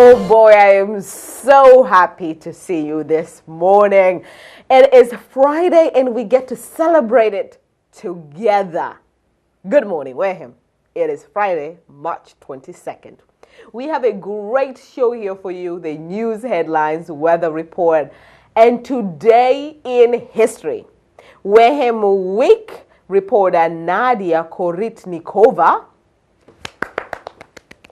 Oh boy, I am so happy to see you this morning. It is Friday and we get to celebrate it together. Good morning, Wareham. It is Friday, March 22nd. We have a great show here for you, the news headlines, weather report, and today in history. Wareham Week reporter Nadia Koritnikova,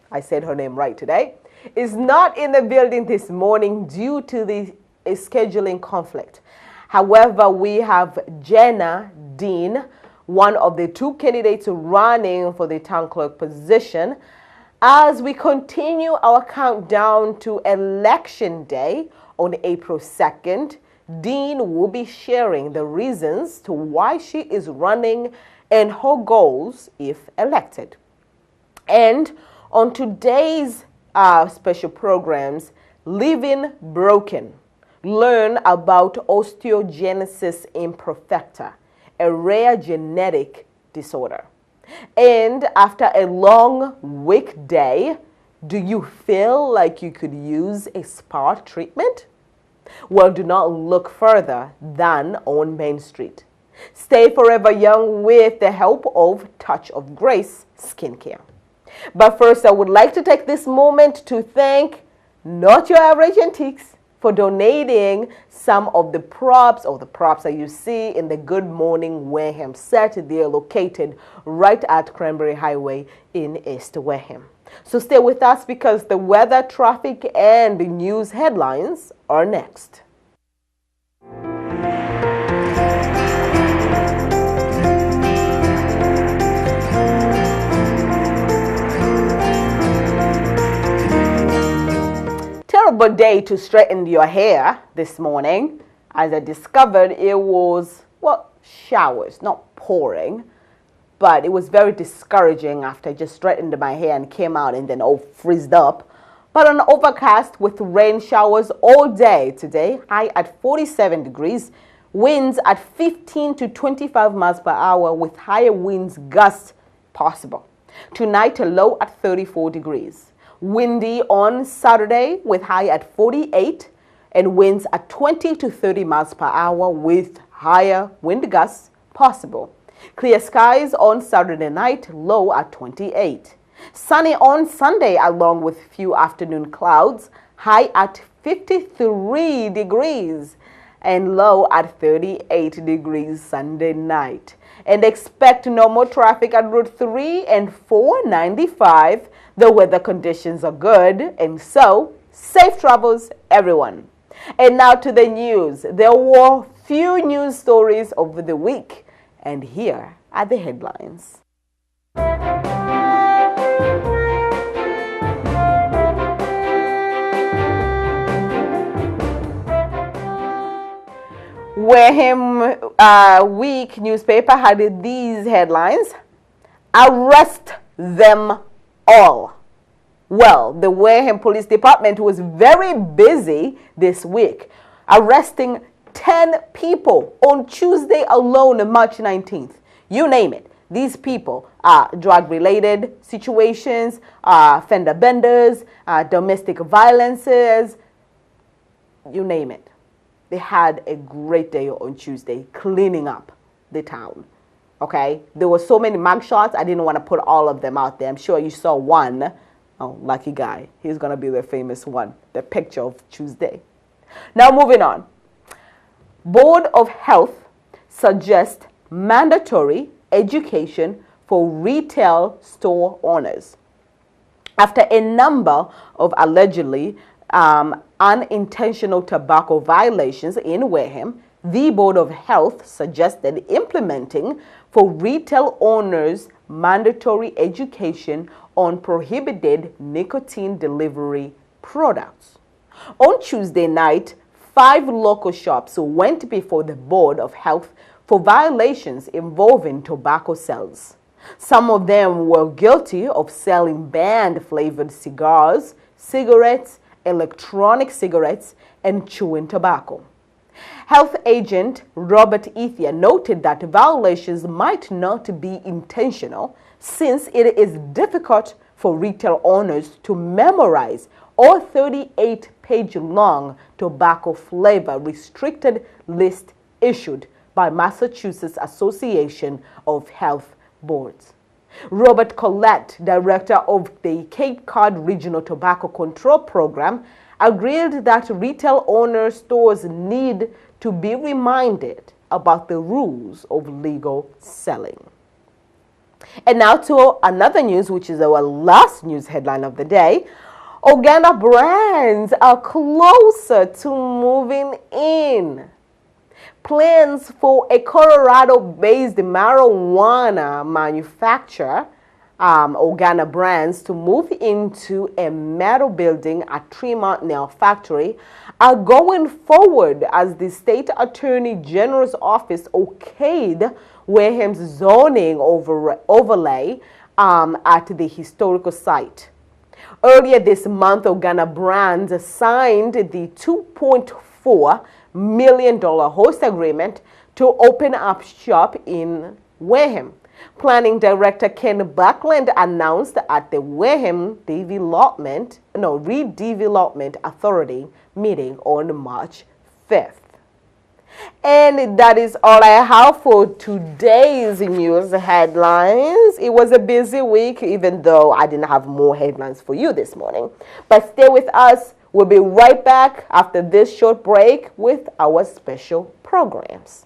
I said her name right today, is not in the building this morning due to the scheduling conflict. However, we have Jenna Dean, one of the two candidates running for the town clerk position, as we continue our countdown to Election Day on April 2nd. Dean will be sharing the reasons to why she is running and her goals if elected. And on today's special programs, Living Broken, learn about osteogenesis imperfecta, a rare genetic disorder. And after a long weekday, do you feel like you could use a spa treatment? Well, do not look further than on Main Street. Stay forever young with the help of Touch of Grace Skincare. But first, I would like to take this moment to thank Not Your Average Antiques for donating some of the props that you see in the Good Morning Wareham set. They are located right at Cranberry Highway in East Wareham. So stay with us because the weather, traffic, and the news headlines are next. Terrible day to straighten your hair this morning. As I discovered, it was, well, showers, not pouring, but it was very discouraging after I just straightened my hair and came out and then all frizzed up. But an overcast with rain showers all day today, high at 47 degrees, winds at 15 to 25 miles per hour with higher winds gusts possible. Tonight, a low at 34 degrees. Windy on Saturday with high at 48 and winds at 20 to 30 miles per hour with higher wind gusts possible. Clear skies on Saturday night, low at 28. Sunny on Sunday along with few afternoon clouds, high at 53 degrees and low at 38 degrees Sunday night. And expect normal traffic at Route 3 and 495. The weather conditions are good, and so safe travels, everyone. And now to the news. There were few news stories over the week, and here are the headlines. Wareham Week newspaper had these headlines: arrest them all. Well, the Wareham Police Department was very busy this week, arresting 10 people on Tuesday alone, March 19th. You name it. These people are drug-related situations, fender benders, domestic violences, you name it. They had a great day on Tuesday cleaning up the town. Okay, there were so many mug shots. I didn't want to put all of them out there. I'm sure you saw one. Oh, lucky guy. He's going to be the famous one, the picture of Tuesday. Now, moving on. Board of Health suggests mandatory education for retail store owners. After a number of allegedly unintentional tobacco violations in Wareham, the Board of Health suggested implementing for retail owners mandatory education on prohibited nicotine delivery products. On Tuesday night, 5 local shops went before the Board of Health for violations involving tobacco sales. Some of them were guilty of selling banned-flavored cigars, cigarettes, electronic cigarettes, and chewing tobacco. Health agent Robert Ethia noted that violations might not be intentional since it is difficult for retail owners to memorize or 38-page-long tobacco flavor restricted list issued by Massachusetts Association of Health Boards. Robert Collette, director of the Cape Cod Regional Tobacco Control Program, agreed that retail owners stores need to be reminded about the rules of legal selling. And now to another news, which is our last news headline of the day. Organic brands are closer to moving in. Plans for a Colorado-based marijuana manufacturer, Organic Brands, to move into a metal building at Tremont Nail Factory are going forward as the state attorney general's office okayed Wareham's zoning overlay at the historical site. Earlier this month, Organic Brands signed the $2.4 million host agreement to open up shop in Wareham. Planning Director Ken Buckland announced at the Wareham Redevelopment Authority meeting on March 5th. And that is all I have for today's news headlines. It was a busy week, even though I didn't have more headlines for you this morning. But stay with us. We'll be right back after this short break with our special programs.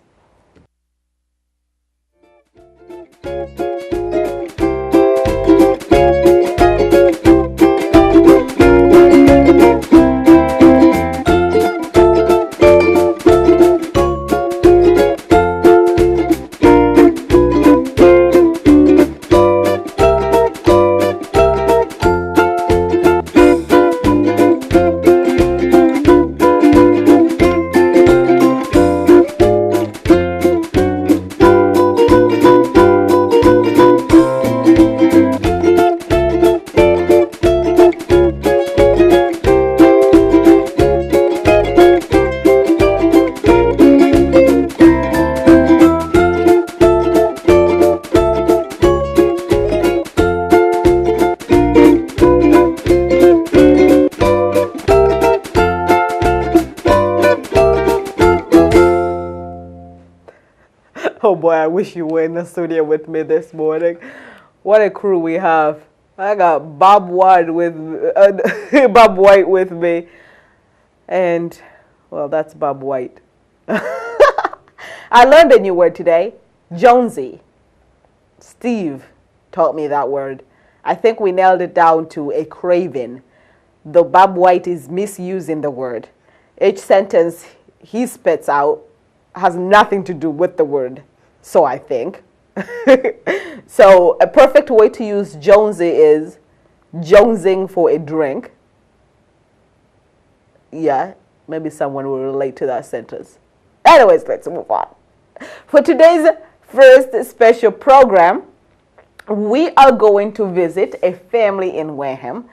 Oh boy, I wish you were in the studio with me this morning. What a crew we have. I got Bob White with me. And, well, that's Bob White. I learned a new word today, Jonesy. Steve taught me that word. I think we nailed it down to a craving. Though Bob White is misusing the word. Each sentence he spits out has nothing to do with the word. So I think. So a perfect way to use Jonesy is jonesing for a drink. Yeah, maybe someone will relate to that sentence. Anyways, let's move on. For today's first special program, we are going to visit a family in Wareham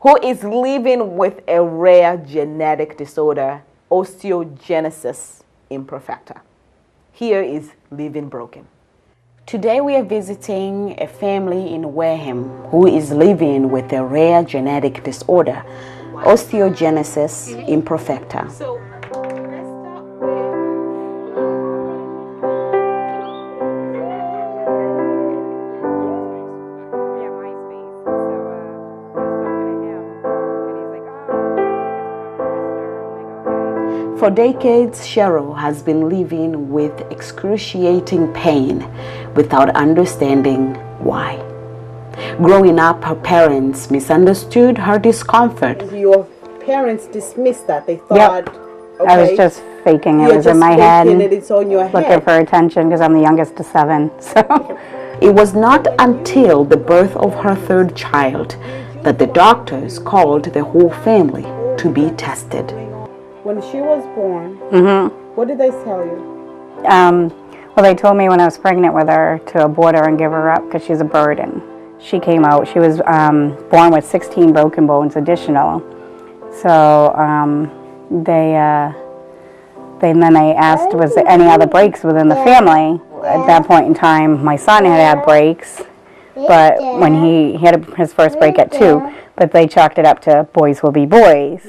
who is living with a rare genetic disorder, osteogenesis imperfecta. Here is Living Broken. Today we are visiting a family in Wareham who is living with a rare genetic disorder, osteogenesis imperfecta. So let's start with For decades, Cheryl has been living with excruciating pain without understanding why. Growing up, her parents misunderstood her discomfort. Your parents dismissed that. They thought, yep. Okay, I was just faking. It was in my head, it's on your looking head. for attention because I'm the youngest of 7. So it was not until the birth of her third child that the doctors called the whole family to be tested. When she was born, what did they tell you? Well, they told me when I was pregnant with her to abort her and give her up because she's a burden. She came out, she was born with 16 broken bones additional. So then they asked, was there any other breaks within the family? At that point in time, my son had breaks. But when he had his first break at 2, but they chalked it up to boys will be boys.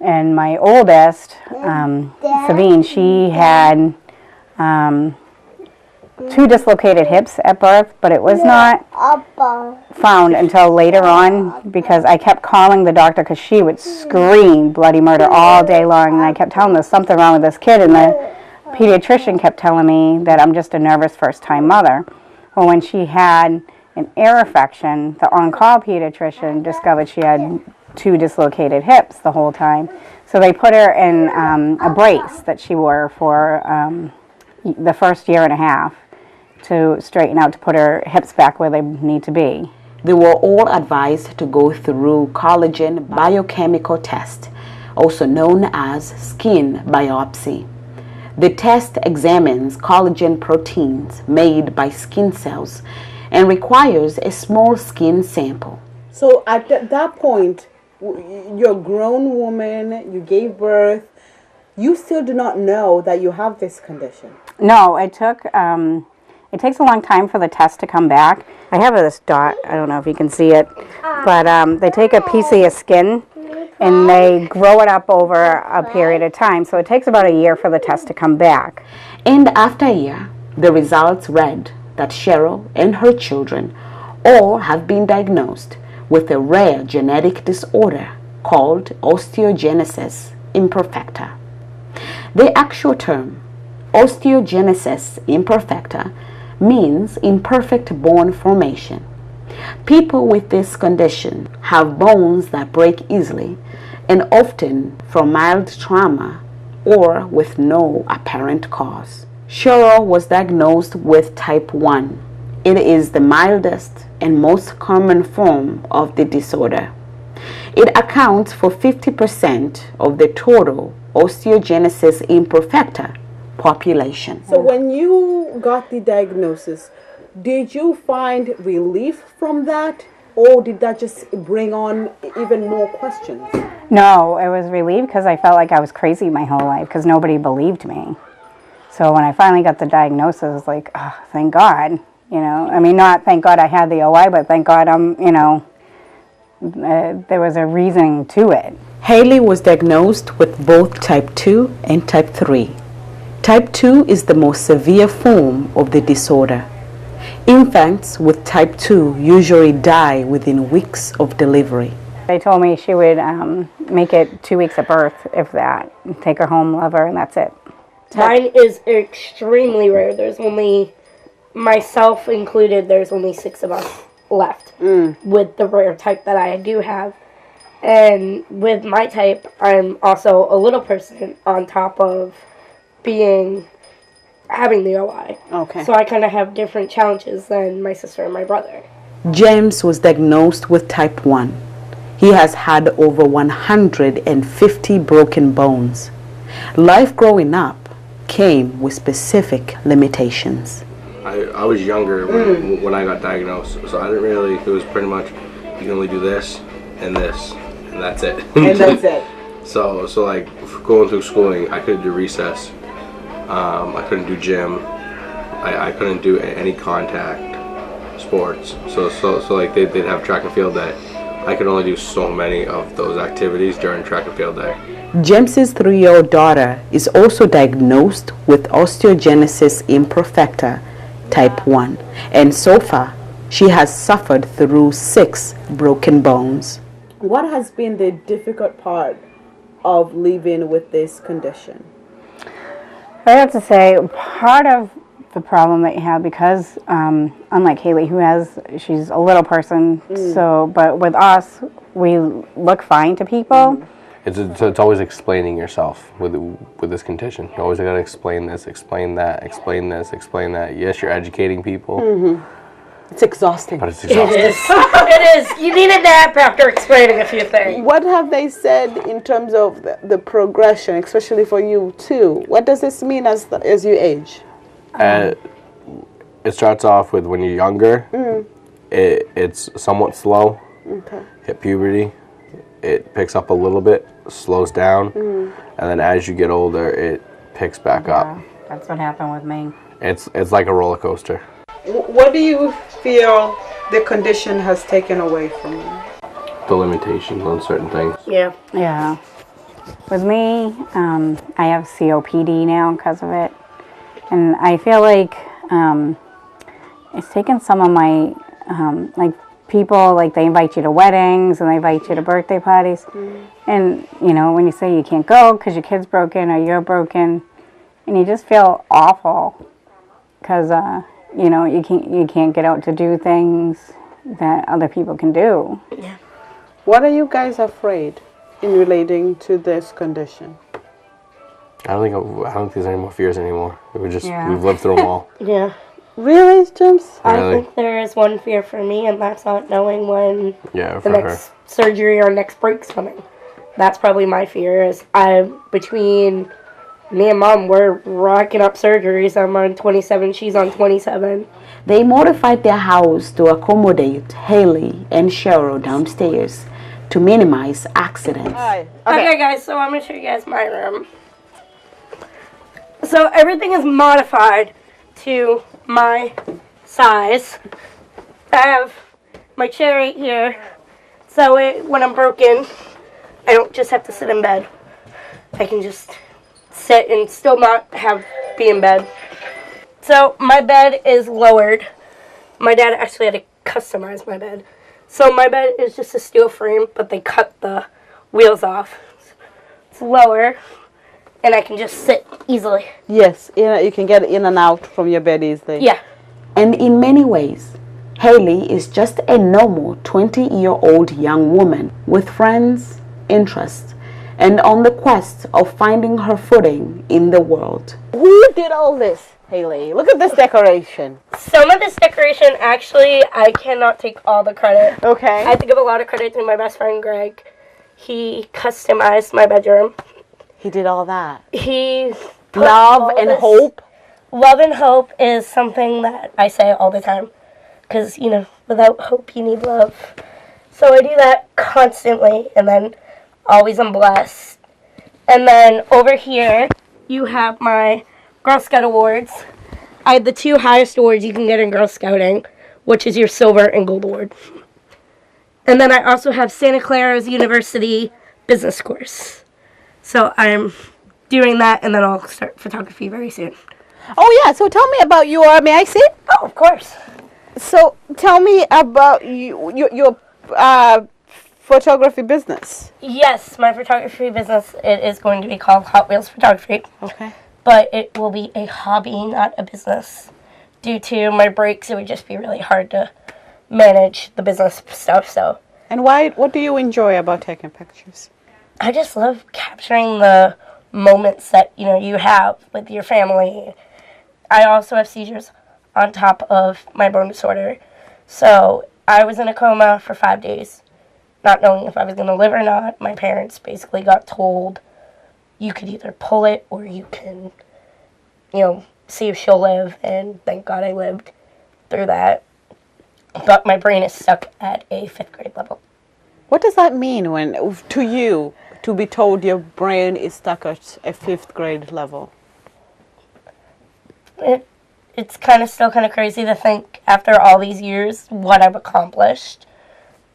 And my oldest, Sabine, she had 2 dislocated hips at birth, but it was not found until later on because I kept calling the doctor because she would scream bloody murder all day long, and I kept telling her there's something wrong with this kid, and the pediatrician kept telling me that I'm just a nervous first-time mother. Well, when she had an ear infection, the on-call pediatrician discovered she had 2 dislocated hips the whole time. So they put her in a brace that she wore for the first year and a half to straighten out, to put her hips back where they need to be. They were all advised to go through collagen biochemical test, also known as skin biopsy. The test examines collagen proteins made by skin cells and requires a small skin sample. So at that point, you're a grown woman, you gave birth, you still do not know that you have this condition. No, it takes a long time for the test to come back. I have this dot, I don't know if you can see it, but they take a piece of your skin and they grow it up over a period of time. So it takes about a year for the test to come back. And after a year, the results read that Cheryl and her children all have been diagnosed with a rare genetic disorder called osteogenesis imperfecta. The actual term, osteogenesis imperfecta, means imperfect bone formation. People with this condition have bones that break easily and often from mild trauma or with no apparent cause. Cheryl was diagnosed with type 1. It is the mildest and most common form of the disorder. It accounts for 50% of the total osteogenesis imperfecta population. So when you got the diagnosis, did you find relief from that, or did that just bring on even more questions? No, it was relief because I felt like I was crazy my whole life because nobody believed me. So when I finally got the diagnosis, I was like, oh, thank God. You know, I mean, not thank God I had the OI, but thank God there was a reason to it. Haley was diagnosed with both type 2 and type 3. Type 2 is the most severe form of the disorder. Infants with type 2 usually die within weeks of delivery. They told me she would make it 2 weeks at birth, if that. Take her home, love her, and that's it. Mine is extremely rare. There's only, myself included, there's only 6 of us left with the rare type that I do have. And with my type, I'm also a little person on top of having the OI. Okay. So I kind of have different challenges than my sister and my brother. James was diagnosed with type 1. He has had over 150 broken bones. Life growing up came with specific limitations. I was younger when I got diagnosed, so I didn't really, it was pretty much, you can only do this, and that's it. And that's it. So like, going through schooling, I couldn't do recess, I couldn't do gym, I couldn't do any contact sports, so like they'd have track and field day. I could only do so many of those activities during track and field day. James's 3-year-old daughter is also diagnosed with osteogenesis imperfecta type 1, and so far she has suffered through 6 broken bones. What has been the difficult part of living with this condition? I have to say, part of the problem that you have, because unlike Haley, she's a little person, but with us, we look fine to people. It's always explaining yourself with this condition. You always got to explain this, explain that, explain this, explain that. Yes, you're educating people. It's exhausting. But it's exhausting. It is. You need a nap after explaining a few things. What have they said in terms of the progression, especially for you too? What does this mean as you age? It starts off with when you're younger, it's somewhat slow. Okay. Hit puberty, it picks up a little bit, slows down, and then as you get older, it picks back up. That's what happened with me. It's like a roller coaster. What do you feel the condition has taken away from you? The limitations on certain things. Yeah. Yeah. With me, I have COPD now because of it. And I feel like it's taken some of my, like, people, like, they invite you to weddings and they invite you to birthday parties. And, you know, when you say you can't go because your kid's broken or you're broken, and you just feel awful because, you know, you can't get out to do things that other people can do. Yeah. What are you guys afraid in relating to this condition? I don't think there's any more fears anymore. Yeah. We've lived through them all. Yeah. Really, James? I Really? think there is one fear for me, and that's not knowing when Yeah, the for her. next surgery or next break's coming. That's probably my fear. Is between me and Mom, we're racking up surgeries. I'm on 27. She's on 27. They modified their house to accommodate Haley and Cheryl downstairs to minimize accidents. Okay, guys, so I'm going to show you guys my room. So everything is modified to my size. I have my chair right here. So when I'm broken, I don't just have to sit in bed. I can just sit and still not be in bed. So my bed is lowered. My dad actually had to customize my bed. So my bed is just a steel frame, but they cut the wheels off. It's lower, and I can just sit easily. Yes, you can get in and out from your bed easily. Yeah. And in many ways, Haley is just a normal 20-year-old young woman with friends, interests, and on the quest of finding her footing in the world. Who did all this, Haley? Look at this decoration. Some of this decoration, actually, I cannot take all the credit. Okay. I have to give a lot of credit to my best friend, Greg. He customized my bedroom. He did all that. He put Love all and this- hope. Love and hope is something that I say all the time. Because, you know, without hope, you need love. So I do that constantly. And then always I'm blessed. And then over here, you have my Girl Scout awards. I have the 2 highest awards you can get in Girl Scouting, which is your silver and gold award. And then I also have Santa Clara's University business course. So I'm doing that, and then I'll start photography very soon. Oh yeah, so tell me about may I see? Oh, of course. So tell me about your photography business. Yes, my photography business, it is going to be called Hot Wheels Photography. Okay. But it will be a hobby, not a business. Due to my breaks, it would just be really hard to manage the business stuff, so. And what do you enjoy about taking pictures? I just love capturing the moments that, you know, you have with your family. I also have seizures on top of my bone disorder. So I was in a coma for 5 days, not knowing if I was going to live or not. My parents basically got told, you could either pull it or you can, you know, see if she'll live. And thank God I lived through that. But my brain is stuck at a 5th grade level. What does that mean to you to be told your brain is stuck at a 5th grade level? It's still kind of crazy to think after all these years what I've accomplished.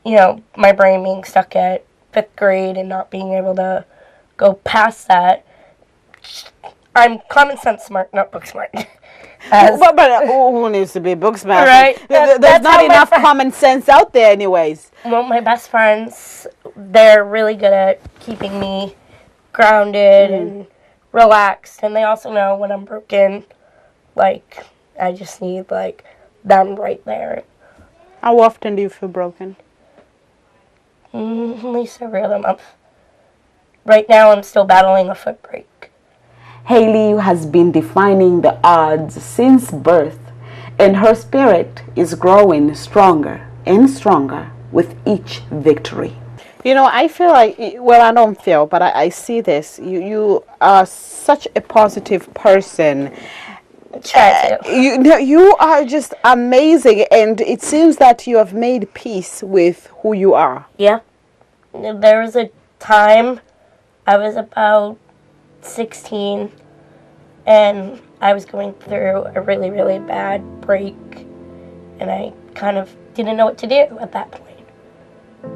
You know, my brain being stuck at 5th grade and not being able to go past that. I'm common sense smart, not book smart. But who needs to be book smart? Right. There's That's not how my enough friend- common sense out there anyways. Well, my best friends, they're really good at keeping me grounded and relaxed. And they also know when I'm broken, like, I just need, like, them right there. How often do you feel broken? At least every other month. Right now, I'm still battling a foot break. Haley has been defying the odds since birth, and her spirit is growing stronger and stronger with each victory. You know, I feel like, well, I don't feel, but I see this. You are such a positive person. Try to. You are just amazing, and it seems that you have made peace with who you are. Yeah. There was a time, I was about 16, and I was going through a really, really bad break, and I kind of didn't know what to do at that point.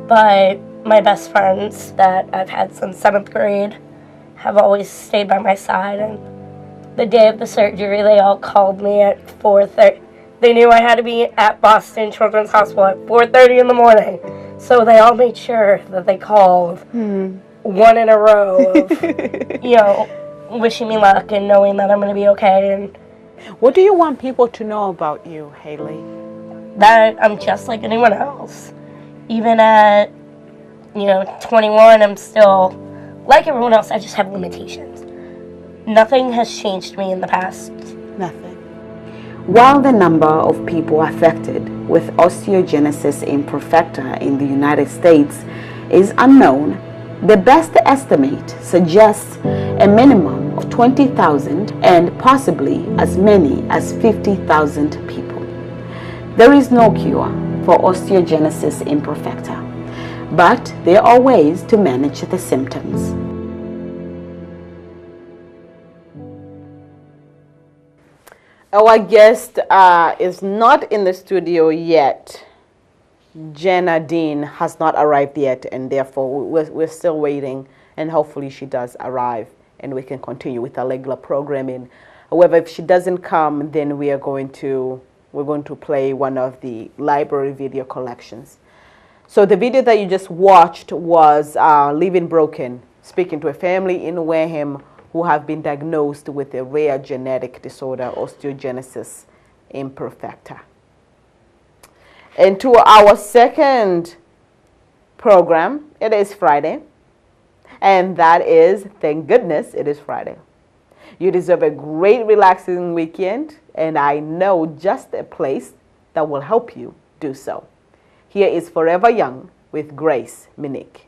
But my best friends that I've had since 7th grade have always stayed by my side, and the day of the surgery, they all called me at 4:30. They knew I had to be at Boston Children's Hospital at 4:30 in the morning, so they all made sure that they called one in a row of, wishing me luck and knowing that I'm going to be okay. And what do you want people to know about you, Haley? that I'm just like anyone else. Even at, 21, I'm still like everyone else. I just have limitations. Nothing has changed me in the past. Nothing. While the number of people affected with osteogenesis imperfecta in the United States is unknown, the best estimate suggests a minimum of 20,000 and possibly as many as 50,000 people. There is no cure for osteogenesis imperfecta, but there are ways to manage the symptoms. Our guest is not in the studio yet. Jenna Dean has not arrived yet, and therefore we're still waiting, and hopefully she does arrive and we can continue with our regular programming. However, if she doesn't come, then we're going to play one of the library video collections. So the video that you just watched was Living Broken, speaking to a family in Wareham who have been diagnosed with a rare genetic disorder, osteogenesis imperfecta. And to our second program, it is Friday, and that is, thank goodness, it is Friday. You deserve a great relaxing weekend, and I know just a place that will help you do so. Here is Forever Young with Grace Minick.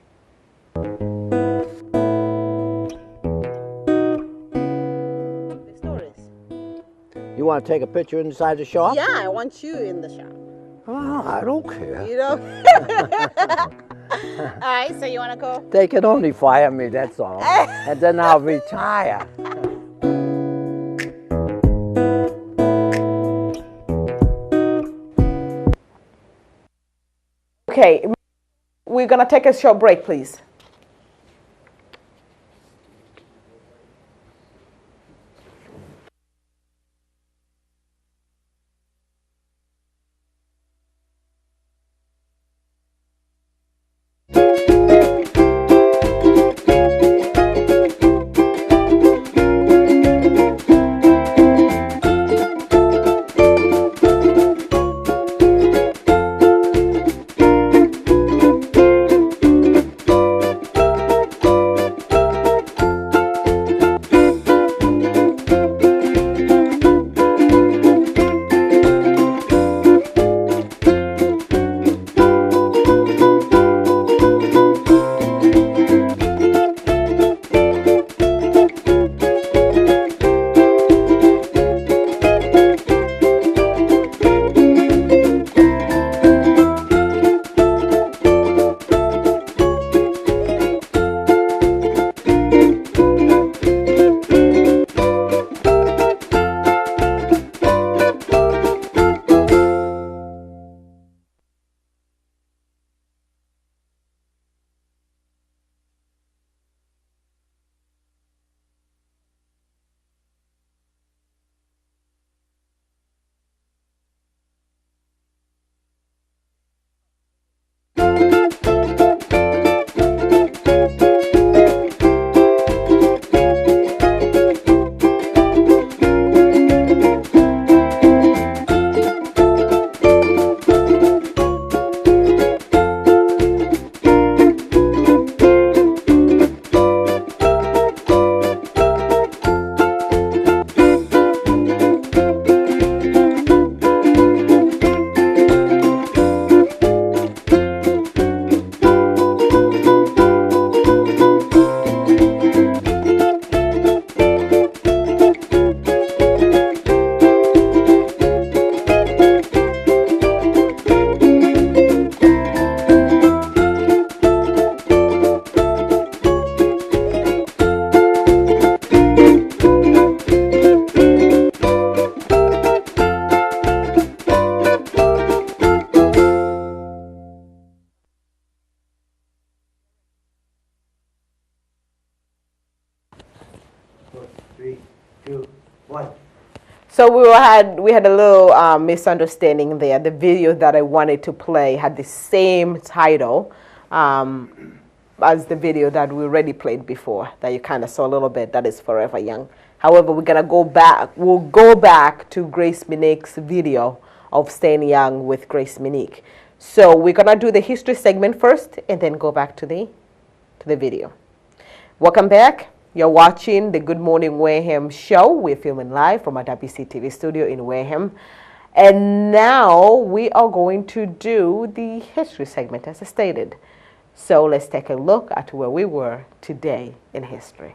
You want to take a picture inside the shop? Yeah, I want you in the shop. Oh, I don't care. You know? All right, so you want to go? They can only fire me, that's all. And then I'll retire. Okay, we're going to take a short break, please. 2, 1. So we had a little misunderstanding there. The video that I wanted to play had the same title as the video that we already played before, that you kind of saw a little bit, that is Forever Young. However, we're going to go back. We'll go back to Grace Minique's video of Staying Young with Grace Minique. So we're going to do the history segment first and then go back to the video. Welcome back. You're watching the Good Morning Wareham show. We're filming live from our WCTV studio in Wareham. And now we are going to do the history segment as I stated. So let's take a look at where we were today in history.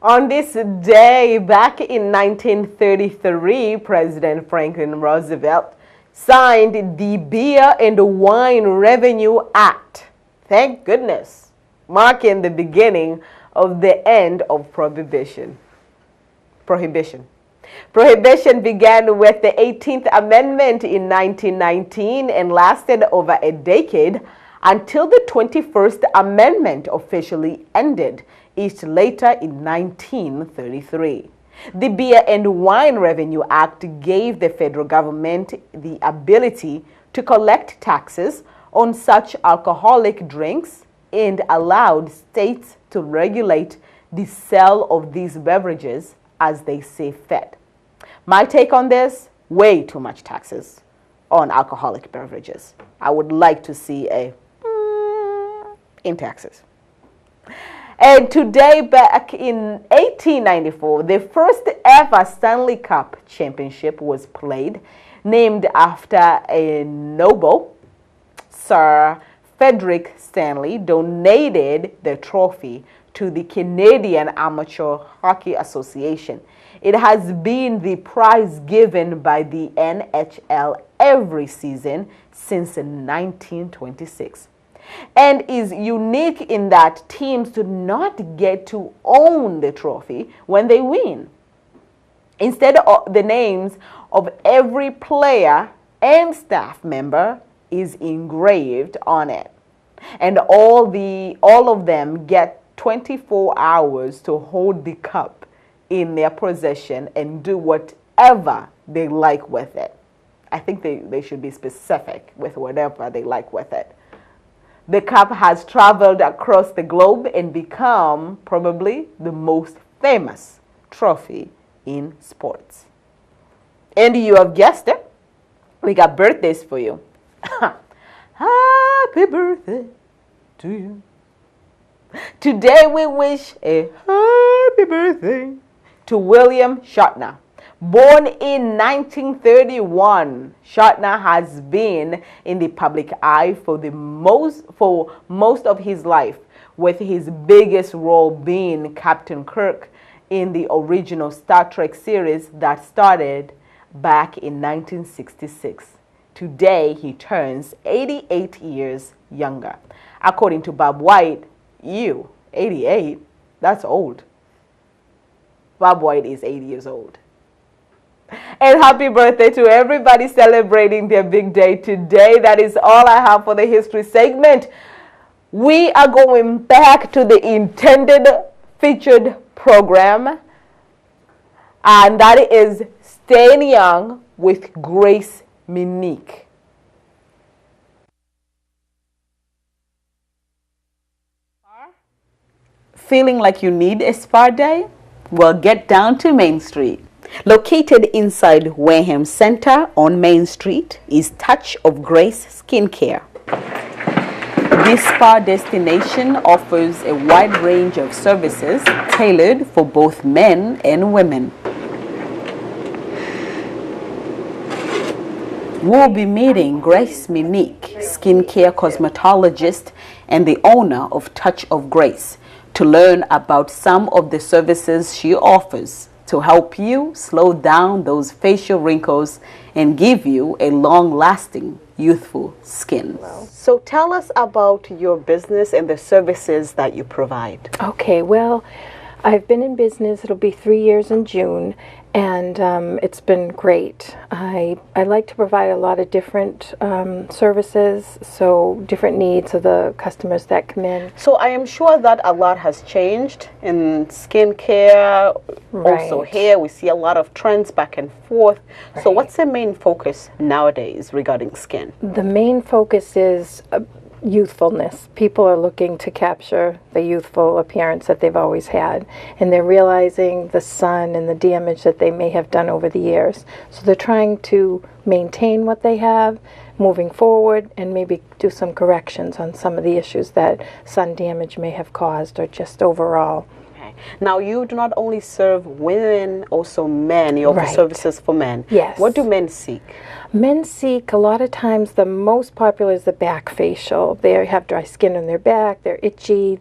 On this day, back in 1933, President Franklin Roosevelt signed the Beer and Wine Revenue Act. Thank goodness, marking the beginning of the end of Prohibition. Prohibition began with the 18th Amendment in 1919 and lasted over a decade until the 21st Amendment officially ended each later in 1933. The Beer and Wine Revenue Act gave the federal government the ability to collect taxes on such alcoholic drinks and allowed states to regulate the sale of these beverages as they see fit. My take on this, way too much taxes on alcoholic beverages. I would like to see a in taxes. And today, back in 1894, the first ever Stanley Cup championship was played, named after a noble. Sir Frederick Stanley donated the trophy to the Canadian Amateur Hockey Association. It has been the prize given by the NHL every season since 1926. And is unique in that teams do not get to own the trophy when they win. Instead, the names of every player and staff member is engraved on it. And all of them get 24 hours to hold the cup in their possession and do whatever they like with it. I think they should be specific with whatever they like with it. The cup has traveled across the globe and become probably the most famous trophy in sports. And you have guessed it, we got birthdays for you. Happy birthday to you. Today we wish a happy birthday to William Shatner. Born in 1931, Shatner has been in the public eye for most of his life, with his biggest role being Captain Kirk in the original Star Trek series that started back in 1966. Today, he turns 88 years younger. According to Bob White, 88, that's old. Bob White is 80 years old. And happy birthday to everybody celebrating their big day today. That is all I have for the history segment. We are going back to the intended featured program, and that is Staying Young with Grace Minique. Feeling like you need a spa day? Well, get down to Main Street. Located inside Wareham Center on Main Street is Touch of Grace Skincare. This spa destination offers a wide range of services tailored for both men and women. We'll be meeting Grace Minique, skincare cosmetologist and the owner of Touch of Grace, to learn about some of the services she offers to help you slow down those facial wrinkles and give you a long-lasting, youthful skin. So tell us about your business and the services that you provide. Okay, well, I've been in business, it'll be 3 years in June, and it's been great. I like to provide a lot of different services, so different needs of the customers that come in. So I am sure that a lot has changed in skincare, also Right. hair. We see a lot of trends back and forth. So Right. what's the main focus nowadays regarding skin? The main focus is youthfulness. People are looking to capture the youthful appearance that they've always had, and they're realizing the sun and the damage that they may have done over the years. So they're trying to maintain what they have moving forward and maybe do some corrections on some of the issues that sun damage may have caused, or just overall. Okay. Now you do not only serve women, also men. You offer Right. services for men. Yes. What do men seek? Men seek, a lot of times, the most popular is the back facial. They have dry skin on their back, they're itchy,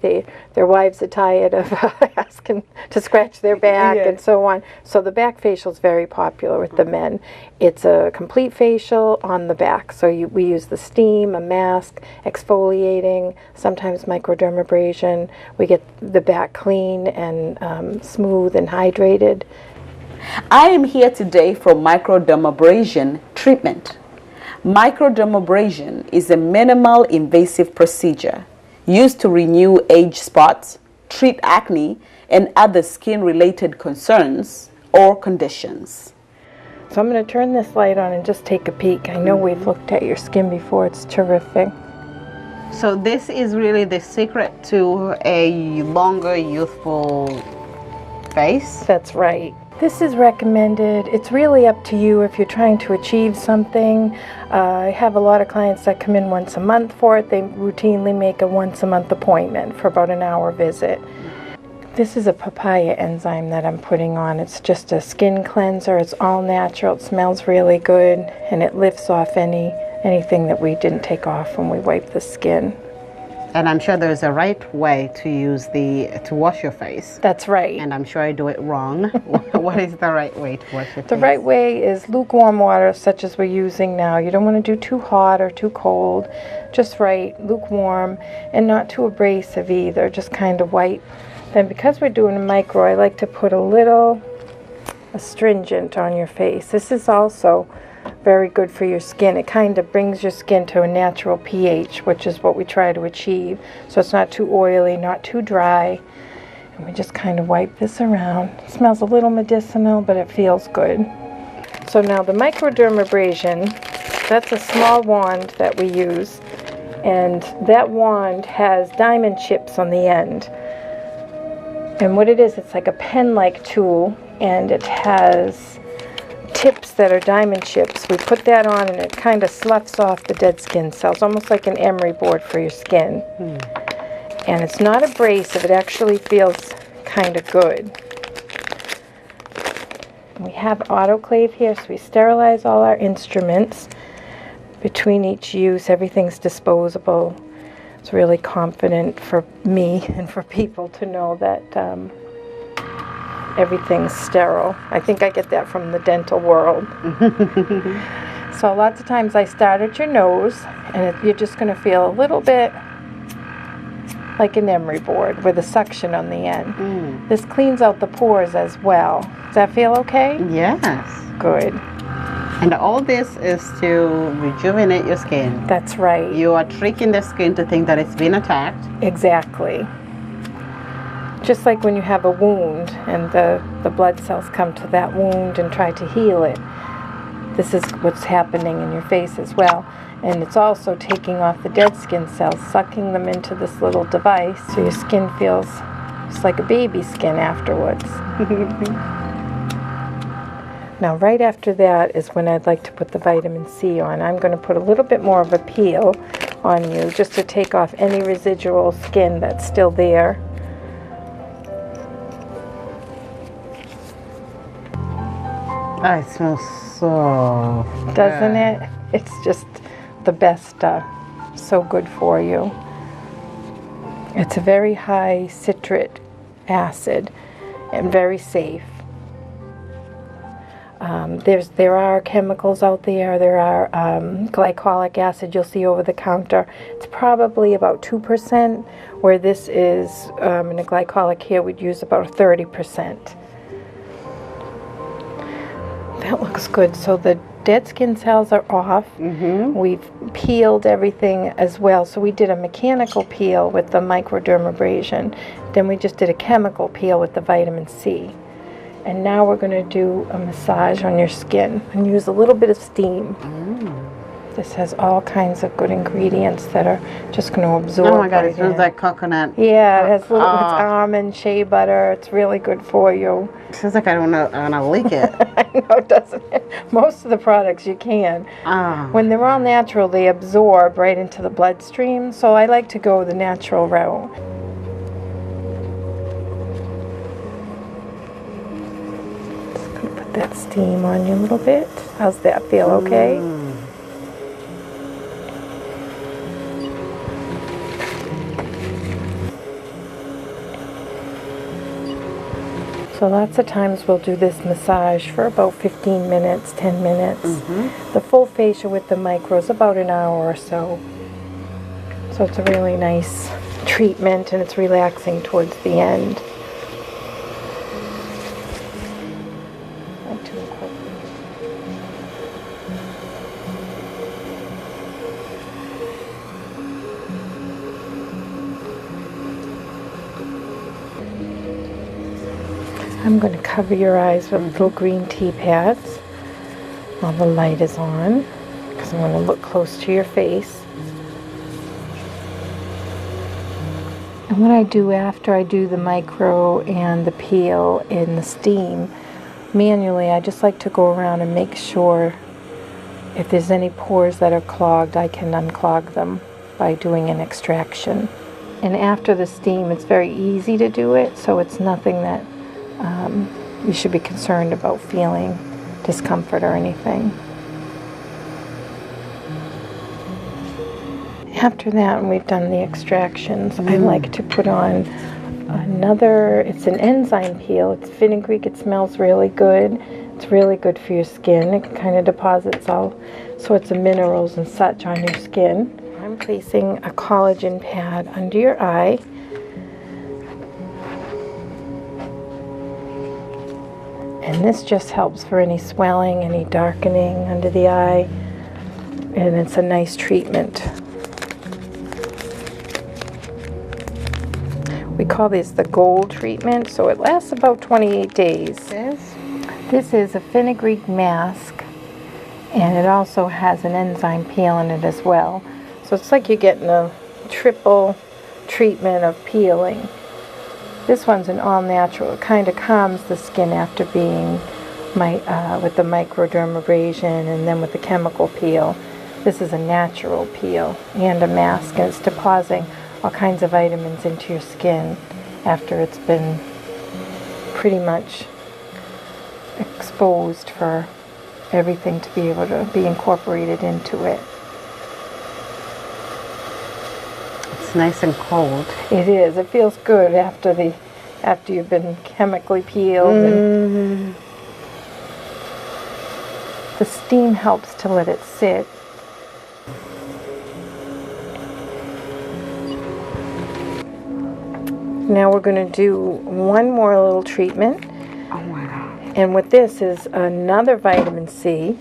their wives are tired of asking to scratch their back Yeah. and so on. So the back facial is very popular with the men. It's a complete facial on the back. So we use the steam, a mask, exfoliating, sometimes microdermabrasion. We get the back clean and smooth and hydrated. I am here today for microdermabrasion treatment. Microdermabrasion is a minimal invasive procedure used to renew age spots, treat acne, and other skin-related concerns or conditions. So I'm going to turn this light on and just take a peek. I know we've looked at your skin before. It's terrific. So this is really the secret to a longer, youthful face. That's right. This is recommended. It's really up to you if you're trying to achieve something. I have a lot of clients that come in once a month for it. They routinely make a once a month appointment for about an hour visit. This is a papaya enzyme that I'm putting on. It's just a skin cleanser. It's all natural. It smells really good, and it lifts off anything that we didn't take off when we wipe the skin. And I'm sure there's a right way to use to wash your face. That's right. And I'm sure I do it wrong. What is the right way to wash your face? The right way is lukewarm water, such as we're using now. You don't want to do too hot or too cold. Just right, lukewarm, and not too abrasive either. Just kind of wipe. Then, because we're doing a micro, I like to put a little astringent on your face. This is also very good for your skin. It kind of brings your skin to a natural pH, which is what we try to achieve. So it's not too oily, not too dry. And we just kind of wipe this around. It smells a little medicinal, but it feels good. So now the microdermabrasion, that's a small wand that we use. And that wand has diamond chips on the end. And what it is, it's like a pen-like tool, and it has tips that are diamond chips. We put that on and it kind of sloughs off the dead skin cells, almost like an emery board for your skin. And it's not abrasive, it actually feels kind of good. We have autoclave here, so we sterilize all our instruments. Between each use, everything's disposable. It's really confident for me and for people to know that everything's sterile. I think I get that from the dental world. So lots of times I start at your nose, and you're just going to feel a little bit like an emery board with a suction on the end. This cleans out the pores as well. Does that feel okay? Yes. Good. And all this is to rejuvenate your skin. That's right. You are tricking the skin to think that it's been attacked. Exactly. Just like when you have a wound and the blood cells come to that wound and try to heal it. This is what's happening in your face as well. And it's also taking off the dead skin cells, sucking them into this little device, so your skin feels just like a baby skin afterwards. Now, right after that is when I'd like to put the vitamin C on. I'm going to put a little bit more of a peel on you just to take off any residual skin that's still there. Oh, it smells so Doesn't it? It's just the best stuff. So good for you. It's a very high citric acid and very safe. There are chemicals out there. There are glycolic acid you'll see over the counter. It's probably about 2%, where this is, in a glycolic here, we'd use about 30%. That looks good. So the dead skin cells are off. We've peeled everything as well. So we did a mechanical peel with the microdermabrasion. Then we just did a chemical peel with the vitamin C. And now we're going to do a massage on your skin and use a little bit of steam. This has all kinds of good ingredients that are just going to absorb. Oh my God, right it smells in. like coconut. Yeah, it has it's almond, shea butter. It's really good for you. It feels like I don't wanna lick it. I know, doesn't it? Most of the products you can. When they're all natural, they absorb right into the bloodstream. So I like to go the natural route. Just gonna put that steam on you a little bit. How's that feel? Okay. So lots of times we'll do this massage for about 15 minutes, 10 minutes. The full facial with the micros about an hour or so. So it's a really nice treatment and it's relaxing towards the end. I'm going to cover your eyes with little green tea pads while the light is on, because I'm going to look close to your face. And what I do after I do the micro and the peel in the steam, manually, I just like to go around and make sure if there's any pores that are clogged, I can unclog them by doing an extraction. And after the steam, it's very easy to do it, so it's nothing that you should be concerned about feeling discomfort or anything. After that, when we've done the extractions, I like to put on another, it's an enzyme peel. It's fenugreek. It smells really good. It's really good for your skin. It kind of deposits all sorts of minerals and such on your skin. I'm placing a collagen pad under your eye. And this just helps for any swelling, any darkening under the eye, and it's a nice treatment. We call this the gold treatment, so it lasts about 28 days. This is a fenugreek mask, and it also has an enzyme peel in it as well. So it's like you're getting a triple treatment of peeling. This one's an all-natural. It kind of calms the skin after being with the microdermabrasion and then with the chemical peel. This is a natural peel and a mask, and it's depositing all kinds of vitamins into your skin after it's been pretty much exposed for everything to be able to be incorporated into it. It's nice and cold. It is. It feels good after you've been chemically peeled. And the steam helps to let it sit. Now we're going to do one more little treatment. Oh my God. And with this is another vitamin C.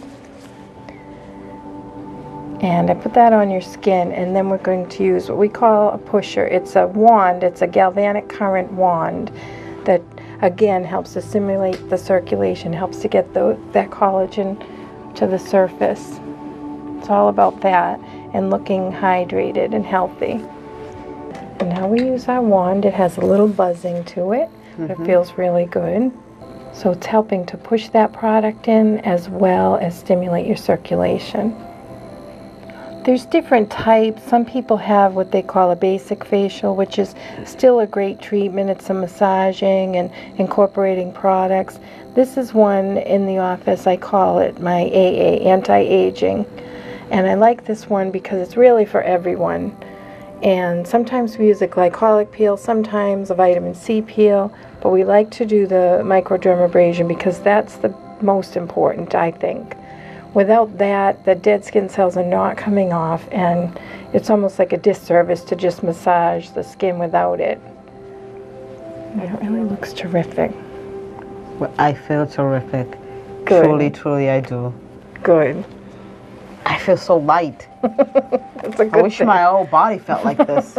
And I put that on your skin, and then we're going to use what we call a pusher. It's a wand. It's a galvanic current wand that, again, helps to stimulate the circulation, helps to get that collagen to the surface. It's all about that and looking hydrated and healthy. And now we use our wand. It has a little buzzing to it, but it feels really good. So it's helping to push that product in as well as stimulate your circulation. There's different types. Some people have what they call a basic facial, which is still a great treatment. It's a massaging and incorporating products. This is one in the office. I call it my AA, anti-aging. And I like this one because it's really for everyone. And sometimes we use a glycolic peel, sometimes a vitamin C peel, but we like to do the microdermabrasion because that's the most important, I think. Without that, the dead skin cells are not coming off, and it's almost like a disservice to just massage the skin without it. It really looks terrific. Well, I feel terrific. Good. Truly, truly, I do. Good. I feel so light. That's a good I wish thing. my whole body felt like this.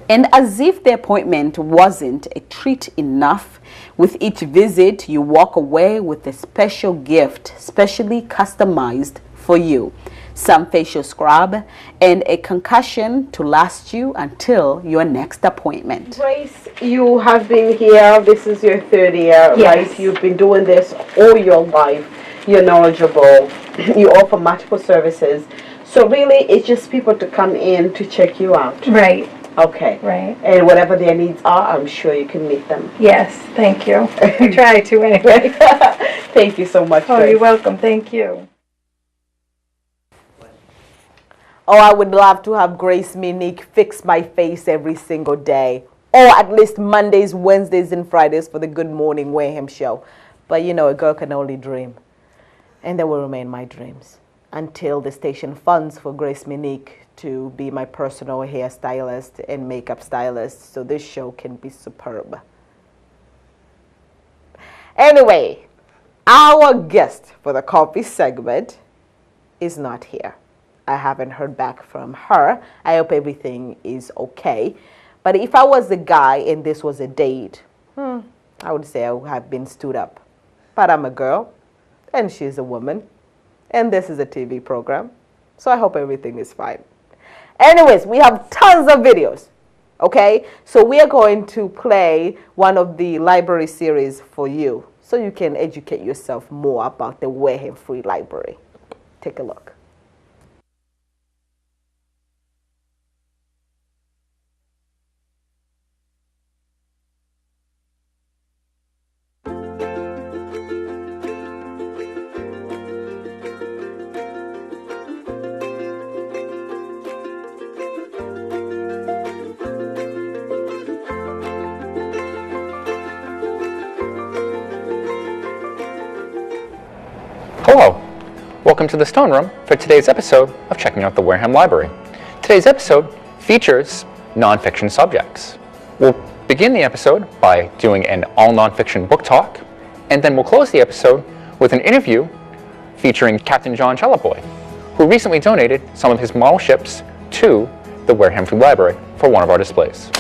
And as if the appointment wasn't a treat enough, with each visit you walk away with a special gift, specially customized for you. Some facial scrub and a concussion to last you until your next appointment. Grace, you have been here. This is your third year, Yes. right? You've been doing this all your life. You're knowledgeable. You offer multiple services. So really, it's just people to come in to check you out. Right, Okay. right. And whatever their needs are, I'm sure you can meet them. Yes, thank you. I try to anyway. Thank you so much, Oh, Grace. you're welcome. Thank you. Oh, I would love to have Grace Minique fix my face every single day. Or at least Mondays, Wednesdays, and Fridays for the Good Morning Wareham show. But you know, a girl can only dream. And they will remain my dreams until the station funds for Grace Minique to be my personal hairstylist and makeup stylist, so this show can be superb. Anyway, our guest for the coffee segment is not here. I haven't heard back from her. I hope everything is okay. But if I was a guy and this was a date, I would say I would have been stood up. But I'm a girl, and she's a woman, and this is a TV program, so I hope everything is fine. Anyways, we have tons of videos, okay? So we are going to play one of the library series for you, so you can educate yourself more about the Wareham Free Library. Take a look. Hello, welcome to the Stone Room for today's episode of Checking Out the Wareham Library. Today's episode features nonfiction subjects. We'll begin the episode by doing an all nonfiction book talk, and then we'll close the episode with an interview featuring Captain John Chellaboy, who recently donated some of his model ships to the Wareham Free Library for one of our displays.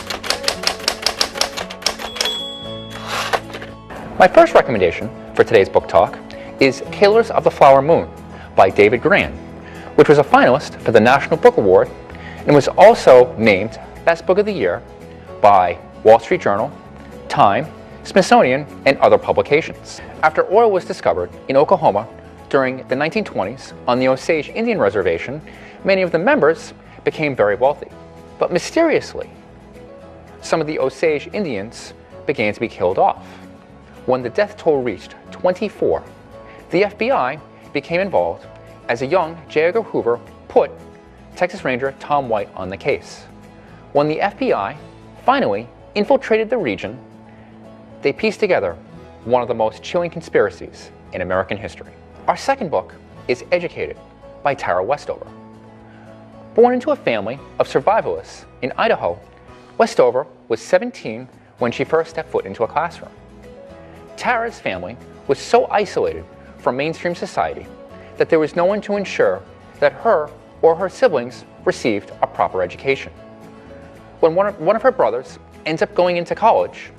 My first recommendation for today's book talk is Killers of the Flower Moon by David Grann, which was a finalist for the National Book Award and was also named Best Book of the Year by Wall Street Journal, Time, Smithsonian, and other publications. After oil was discovered in Oklahoma during the 1920s on the Osage Indian Reservation, many of the members became very wealthy. But mysteriously, some of the Osage Indians began to be killed off. When the death toll reached 24, the FBI became involved as a young J. Edgar Hoover put Texas Ranger Tom White on the case. When the FBI finally infiltrated the region, they pieced together one of the most chilling conspiracies in American history. Our second book is Educated by Tara Westover. Born into a family of survivalists in Idaho, Westover was 17 when she first stepped foot into a classroom. Tara's family was so isolated from mainstream society that there was no one to ensure that her or her siblings received a proper education. When one of her brothers ends up going into college,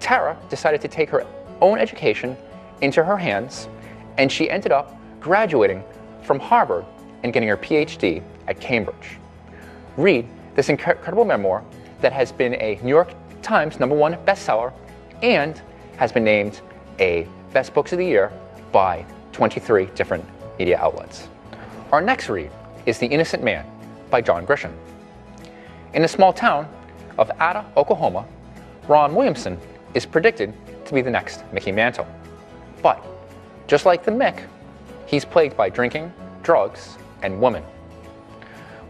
Tara decided to take her own education into her hands, and she ended up graduating from Harvard and getting her PhD at Cambridge. Read this incredible memoir that has been a New York Times #1 bestseller and has been named a Best Books of the Year by 23 different media outlets. Our next read is The Innocent Man by John Grisham. In the small town of Ada, Oklahoma, Ron Williamson is predicted to be the next Mickey Mantle. But just like the Mick, he's plagued by drinking, drugs, and women.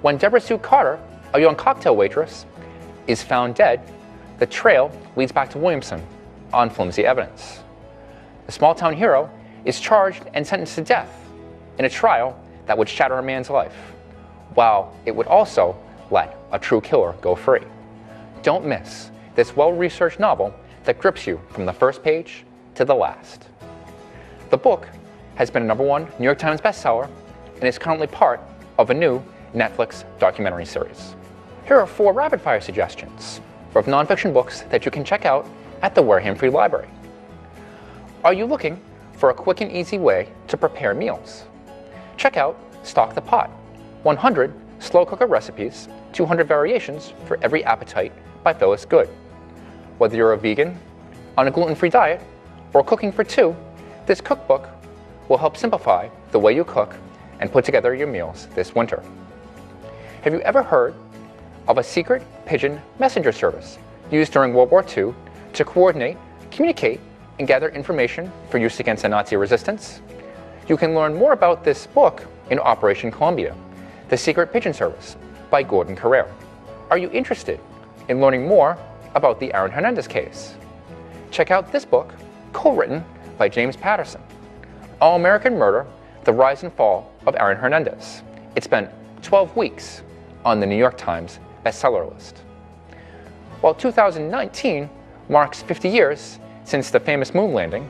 When Deborah Sue Carter, a young cocktail waitress, is found dead, the trail leads back to Williamson on flimsy evidence. the small-town hero is charged and sentenced to death in a trial that would shatter a man's life, while it would also let a true killer go free. Don't miss this well-researched novel that grips you from the first page to the last. The book has been a #1 New York Times bestseller and is currently part of a new Netflix documentary series. Here are 4 rapid-fire suggestions of nonfiction books that you can check out at the Wareham Free Library. Are you looking for a quick and easy way to prepare meals? Check out Stock the Pot, 100 slow cooker recipes, 200 variations for every appetite by Phyllis Good. Whether you're a vegan, on a gluten-free diet, or cooking for 2, this cookbook will help simplify the way you cook and put together your meals this winter. Have you ever heard of a secret pigeon messenger service used during World War II to coordinate, communicate, and gather information for use against the Nazi resistance? You can learn more about this book in Operation Columbia, The Secret Pigeon Service by Gordon Carrere. Are you interested in learning more about the Aaron Hernandez case? Check out this book, co-written by James Patterson, All-American Murder, The Rise and Fall of Aaron Hernandez. It spent 12 weeks on the New York Times bestseller list. While 2019 marks 50 years since the famous moon landing,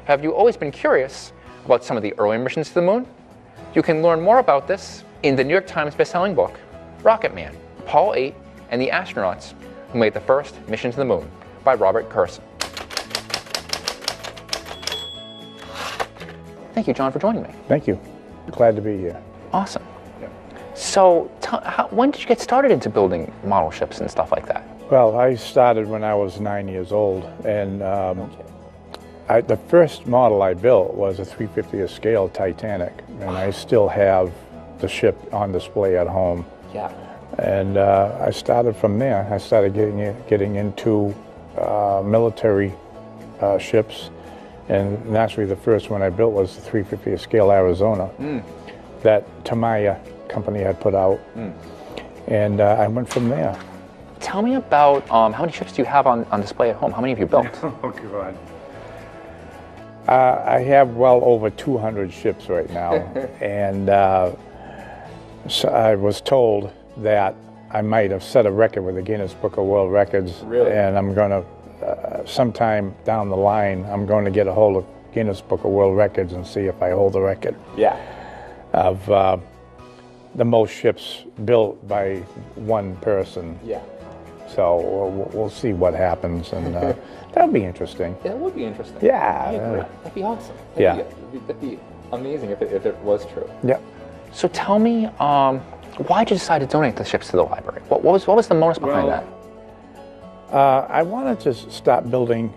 have you always been curious about some of the early missions to the moon? You can learn more about this in the New York Times bestselling book, Rocket Man, Apollo 8 and the Astronauts Who Made the First Mission to the Moon by Robert Kurson. Thank you, John, for joining me. Thank you. Glad to be here. Awesome. So, when did you get started into building model ships and stuff like that? Well, I started when I was 9 years old, and the first model I built was a 350th scale Titanic, and I still have the ship on display at home. Yeah. And I started from there. I started getting into military ships, and naturally the first one I built was the 350th scale Arizona that Tamaya company had put out, and I went from there. Tell me about how many ships do you have on display at home? How many have you built? Oh, God. I have well over 200 ships right now, and so I was told that I might have set a record with the Guinness Book of World Records. Really? And I'm going to, sometime down the line, I'm going to get a hold of Guinness Book of World Records and see if I hold the record. Yeah. Of the most ships built by one person. Yeah. So we'll see what happens, and that'll be interesting. Yeah, that would be interesting. Yeah. That'd be awesome. That'd be amazing if it was true. Yeah. So tell me, why did you decide to donate the ships to the library? What was the motive behind that? I wanted to start building.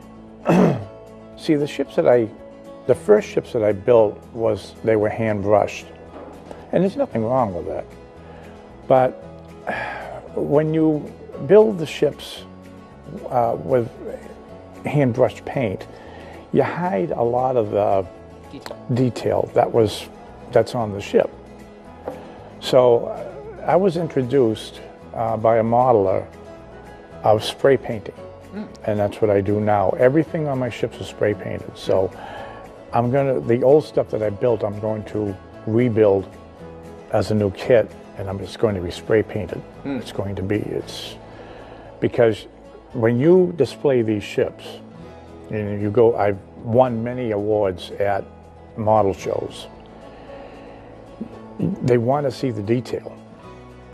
See, the first ships that I built they were hand brushed, and there's nothing wrong with that. But when you build the ships with hand brushed paint, you hide a lot of the detail that's on the ship. So I was introduced by a modeler of spray painting, and that's what I do now. Everything on my ships is spray painted. So the old stuff that I built, I'm going to rebuild as a new kit, and I'm just going to be spray painted. It's going to be, because when you display these ships, I've won many awards at model shows. They want to see the detail.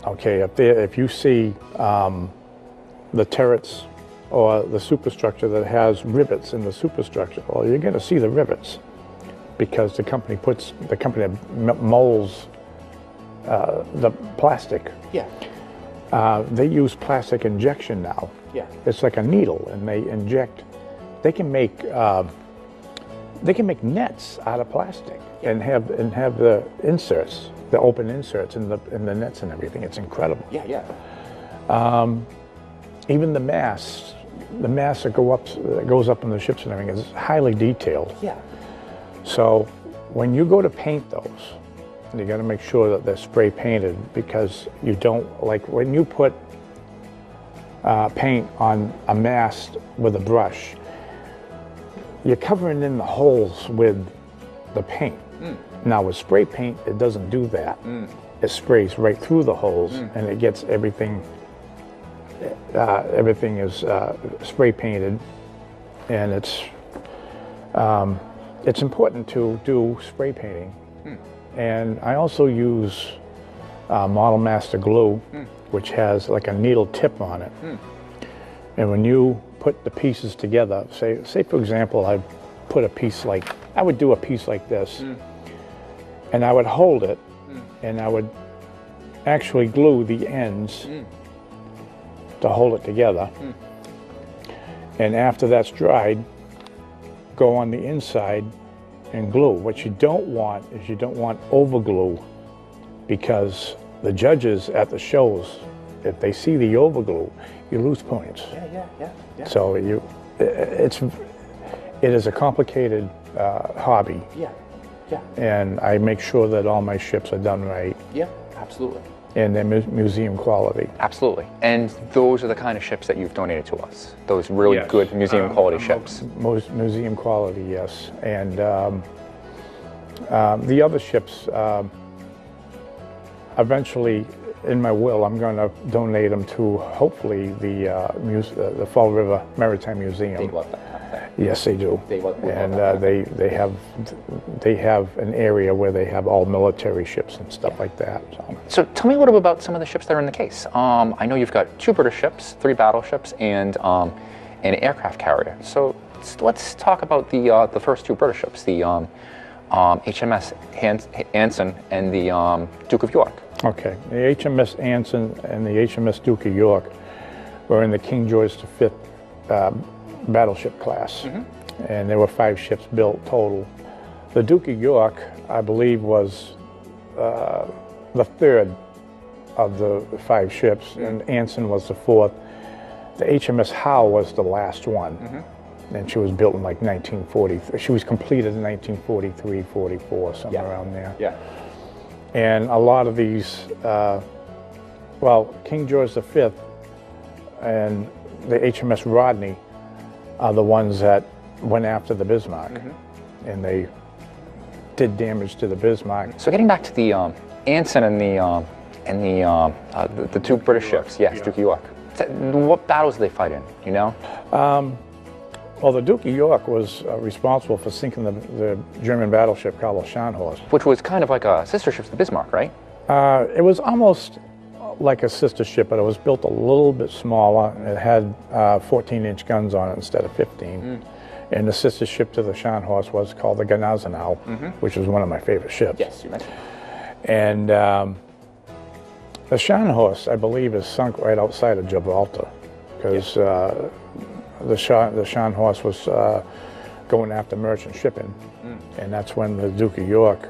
Okay, if you see the turrets or the superstructure that has rivets in the superstructure, well, you're going to see the rivets because the company that molds the plastic. Yeah. They use plastic injection now. Yeah. It's like a needle, and they inject. They can make nets out of plastic and have the inserts, the open inserts in the nets and everything. It's incredible. Yeah, yeah. Even the mast that goes up in the ships and everything is highly detailed. Yeah. So when you go to paint those, you got to make sure that they're spray painted, because you don't, like when you put paint on a mast with a brush, you're covering in the holes with the paint. Now with spray paint, it doesn't do that. It sprays right through the holes, and it gets everything. Everything is spray painted, and it's important to do spray painting. And I also use Model Master glue, which has like a needle tip on it. And when you put the pieces together, say for example, I would do a piece like this, and I would hold it, and I would actually glue the ends to hold it together. And after that's dried, go on the inside and glue. What you don't want is you don't want over glue, because the judges at the shows, if they see the over glue, you lose points. Yeah. So it is a complicated hobby. Yeah. And I make sure that all my ships are done right. Yeah, absolutely. And they're museum quality. Absolutely. And those are the kind of ships that you've donated to us. Those really good museum quality ships. Most museum quality, yes. And the other ships, eventually, in my will, I'm going to donate them to hopefully the Fall River Maritime Museum. They love that. Yes, they do. They love and that. they have an area where they have all military ships and stuff like that. So tell me a little bit about some of the ships that are in the case. I know you've got 2 British ships, 3 battleships, and an aircraft carrier. So let's talk about the first 2 British ships, the HMS Anson and the Duke of York. Okay, the HMS Anson and the HMS Duke of York were in the King George V battleship class, and there were 5 ships built total. The Duke of York, I believe, was the 3rd of the 5 ships, and Anson was the 4th. The HMS Howe was the last one, and she was built in like 1940. She was completed in 1943, 44, somewhere around there. Yeah. And a lot of these, King George V and the HMS Rodney are the ones that went after the Bismarck, and they did damage to the Bismarck. So getting back to the Anson and the 2 British ships, yes, Duke of York. What battles did they fight in? You know? Well, the Duke of York was responsible for sinking the German battleship called Scharnhorst, which was kind of like a sister ship to the Bismarck, right? It was almost like a sister ship, but it was built a little bit smaller. It had 14-inch guns on it instead of 15. And the sister ship to the Scharnhorst was called the Gneisenau, which was one of my favorite ships. Yes, you mentioned. And the Scharnhorst, I believe, is sunk right outside of Gibraltar, because the Scharnhorst was going after merchant shipping, and that's when the Duke of York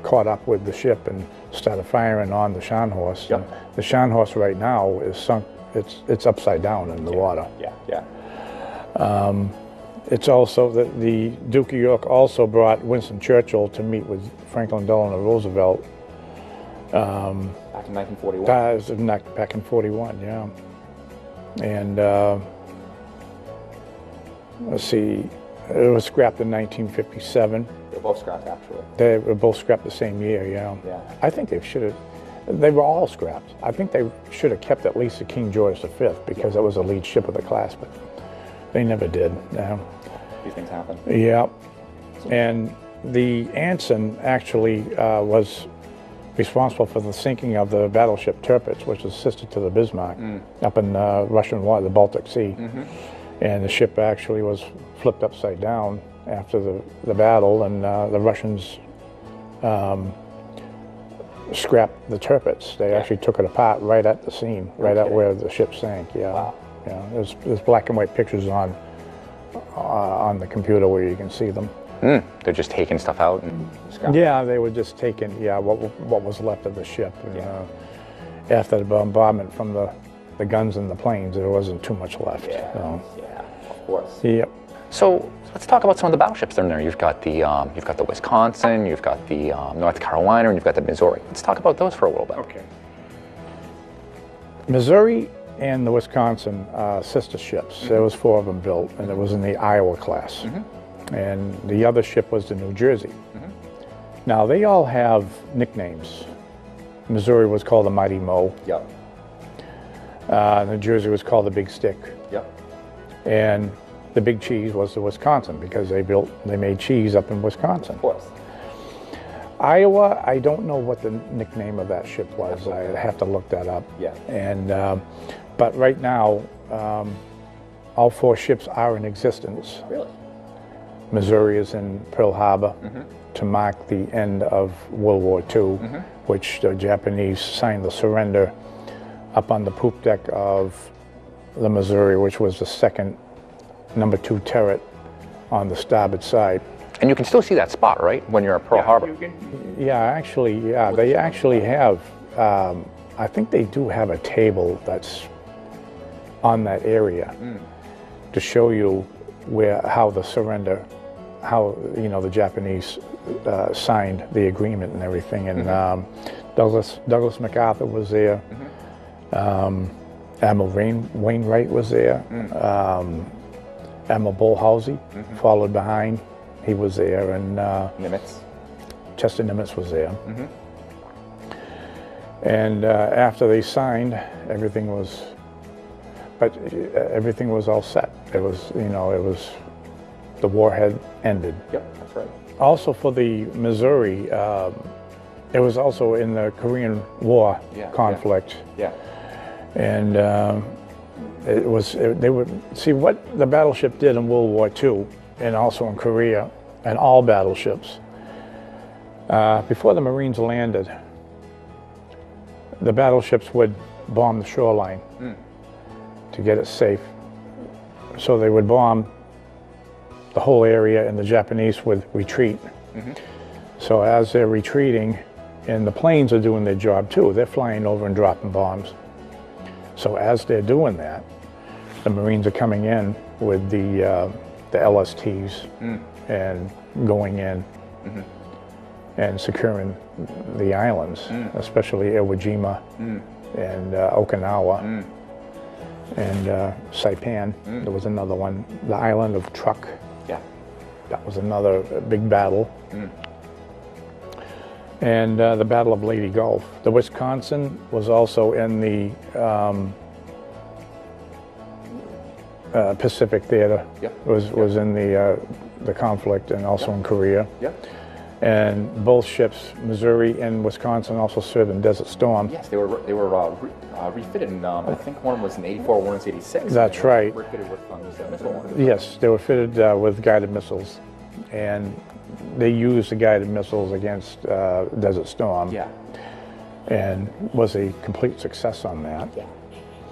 caught up with the ship and started firing on the Scharnhorst. Yep. The Scharnhorst right now is sunk. It's upside down in the water. Yeah. It's also the Duke of York also brought Winston Churchill to meet with Franklin Delano Roosevelt. Back in 1941. Back in 41, yeah. And let's see, it was scrapped in 1957. They were both scrapped, actually. They were both scrapped the same year, yeah. I think they were all scrapped. I think they should have kept at least the King George V, because it was a lead ship of the class, but they never did. These things happen. Yeah. And the Anson actually was responsible for the sinking of the battleship Tirpitz, which was sister to the Bismarck, up in Russian water, the Baltic Sea. And the ship actually was flipped upside down after the battle, and the Russians scrapped the Tirpitz. They actually took it apart right at the scene, right at where the ship sank. Yeah. Wow. Yeah. There's black and white pictures on the computer where you can see them. They're just taking stuff out and scrapping. Yeah, they were just taking what was left of the ship. And, after the bombardment from the guns and the planes, there wasn't too much left. Yeah, of course. Yep. So let's talk about some of the battleships that are in there. You've got the Wisconsin, you've got the North Carolina, and you've got the Missouri. Let's talk about those for a little bit. Okay. Missouri and the Wisconsin sister ships. There was 4 of them built, and it was in the Iowa class. And the other ship was the New Jersey. Now, they all have nicknames. Missouri was called the Mighty Mo. Yep. New Jersey was called the Big Stick. Yep. And the Big Cheese was the Wisconsin, because they made cheese up in Wisconsin. Of course. Iowa, I don't know what the nickname of that ship was. I have to look that up. Yeah. And but right now, all 4 ships are in existence. Really? Missouri is in Pearl Harbor to mark the end of World War II, which the Japanese signed the surrender up on the poop deck of the Missouri, which was the second number 2 turret on the starboard side. And you can still see that spot, right, when you're at Pearl Harbor? Yeah, actually, yeah, they actually have, I think they do have a table that's on that area to show you how the surrender, how, the Japanese signed the agreement and everything. And Douglas MacArthur was there. Admiral Wainwright was there. Admiral Bullhalsey followed behind. He was there, and Nimitz. Chester Nimitz was there. And after they signed, everything was all set. It was, the war had ended. Yep, that's right. Also for the Missouri, it was also in the Korean War conflict. Yeah. And they would see what the battleship did in World War II and also in Korea, and all battleships. Before the Marines landed, the battleships would bomb the shoreline to get it safe. So they would bomb the whole area, and the Japanese would retreat. So as they're retreating, and the planes are doing their job too, they're flying over and dropping bombs. So as they're doing that, the Marines are coming in with the LSTs and going in and securing the islands, especially Iwo Jima and Okinawa and Saipan. There was another one, the island of Truk. Yeah. That was another big battle. And the Battle of Leyte Gulf. The Wisconsin was also in the Pacific Theater. Was in the conflict, and also in Korea. And both ships, Missouri and Wisconsin, also served in Desert Storm. Yes, they were refitted. In, I think one was in '84, one was '86. That's right. Refitted with missile. Yes, they were fitted with guided missiles, and they used the guided missiles against Desert Storm. Yeah. And was a complete success on that. Yeah.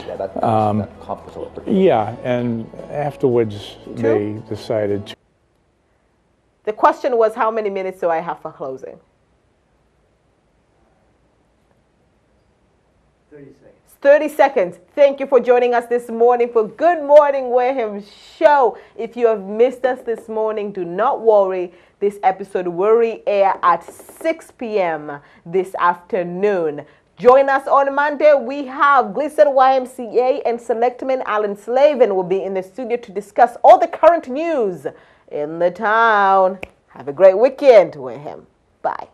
Yeah, that conflict was pretty good. Yeah, and afterwards they decided to. The question was, how many minutes do I have for closing? 30 seconds. 30 seconds. Thank you for joining us this morning for Good Morning Wareham show. If you have missed us this morning, do not worry. This episode will re-air at 6 p.m. this afternoon. Join us on Monday. We have Gleason YMCA and Selectman Alan Slavin will be in the studio to discuss all the current news in the town. Have a great weekend, Wareham. Bye.